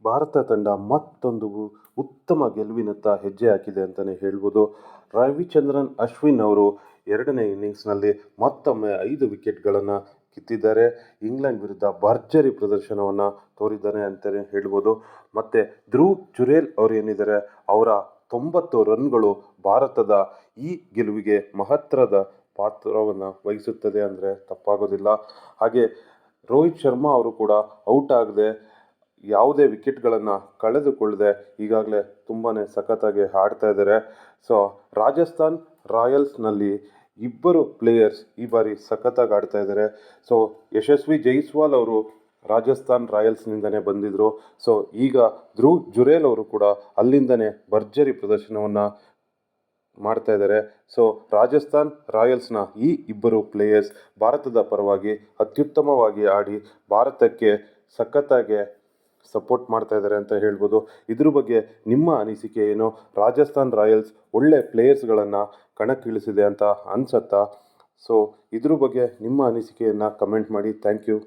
ಭಾರತ ತಂಡ ಮತ್ತೊಂದು ಉತ್ತಮ ಗೆಲುವಿನತ್ತ ಹೆಜ್ಜೆ ಹಾಕಿದೆ ಅಂತಲೇ ಹೇಳ್ಬೋದು. ರವಿಚಂದ್ರನ್ ಅಶ್ವಿನ್ ಅವರು ಎರಡನೇ ಇನ್ನಿಂಗ್ಸ್ನಲ್ಲಿ ಮತ್ತೊಮ್ಮೆ 5 ವಿಕೆಟ್ಗಳನ್ನು ಕಿತ್ತಿದ್ದಾರೆ. ಇಂಗ್ಲೆಂಡ್ ವಿರುದ್ಧ ಭರ್ಜರಿ ಪ್ರದರ್ಶನವನ್ನು ತೋರಿದ್ದಾರೆ ಅಂತಲೇ ಹೇಳ್ಬೋದು. ಮತ್ತು ಧ್ರುವ್ ಜುರೇಲ್ ಅವರು ಏನಿದ್ದಾರೆ, ಅವರ 90 ರನ್ಗಳು ಭಾರತದ ಈ ಗೆಲುವಿಗೆ ಮಹತ್ತರದ ಪಾತ್ರವನ್ನು ವಹಿಸುತ್ತದೆ ಅಂದರೆ ತಪ್ಪಾಗೋದಿಲ್ಲ. ಹಾಗೆ ರೋಹಿತ್ ಶರ್ಮಾ ಅವರು ಕೂಡ ಔಟ್ ಆಗದೆ ಯಾವುದೇ ವಿಕೆಟ್ಗಳನ್ನು ಕಳೆದುಕೊಳ್ಳದೆ ಈಗಾಗಲೇ ತುಂಬಾ ಸಖತ್ತಾಗಿ ಆಡ್ತಾ ಇದ್ದಾರೆ. ಸೊ ರಾಜಸ್ಥಾನ್ ರಾಯಲ್ಸ್ನಲ್ಲಿ ಇಬ್ಬರು ಪ್ಲೇಯರ್ಸ್ ಈ ಬಾರಿ ಸಖತ್ತಾಗಿ ಆಡ್ತಾ ಇದ್ದಾರೆ. ಸೊ ಯಶಸ್ವಿ ಜೈಸ್ವಾಲ್ ಅವರು ರಾಜಸ್ಥಾನ್ ರಾಯಲ್ಸ್ನಿಂದನೇ ಬಂದಿದ್ದರು. ಸೊ ಈಗ ಧ್ರುವ್ ಜುರೇಲ್ ಅವರು ಕೂಡ ಅಲ್ಲಿಂದನೇ ಭರ್ಜರಿ ಪ್ರದರ್ಶನವನ್ನು ಮಾಡ್ತಾ ಇದ್ದಾರೆ. ಸೊ ರಾಜಸ್ಥಾನ್ ರಾಯಲ್ಸ್ನ ಈ ಇಬ್ಬರು ಪ್ಲೇಯರ್ಸ್ ಭಾರತದ ಪರವಾಗಿ ಅತ್ಯುತ್ತಮವಾಗಿ ಆಡಿ ಭಾರತಕ್ಕೆ ಸಖತ್ತಾಗಿ ಸಪೋರ್ಟ್ ಮಾಡ್ತಾ ಇದ್ದಾರೆ ಅಂತ ಹೇಳ್ಬೋದು. ಇದ್ರ ಬಗ್ಗೆ ನಿಮ್ಮ ಅನಿಸಿಕೆ ಏನು? ರಾಜಸ್ಥಾನ್ ರಾಯಲ್ಸ್ ಒಳ್ಳೆ ಪ್ಲೇಯರ್ಸ್ಗಳನ್ನು ಕಣಕ್ಕಿಳಿಸಿದೆ ಅಂತ ಅನ್ಸತ್ತಾ? ಸೊ ಇದ್ರ ಬಗ್ಗೆ ನಿಮ್ಮ ಅನಿಸಿಕೆಯನ್ನು ಕಮೆಂಟ್ ಮಾಡಿ. Thank you.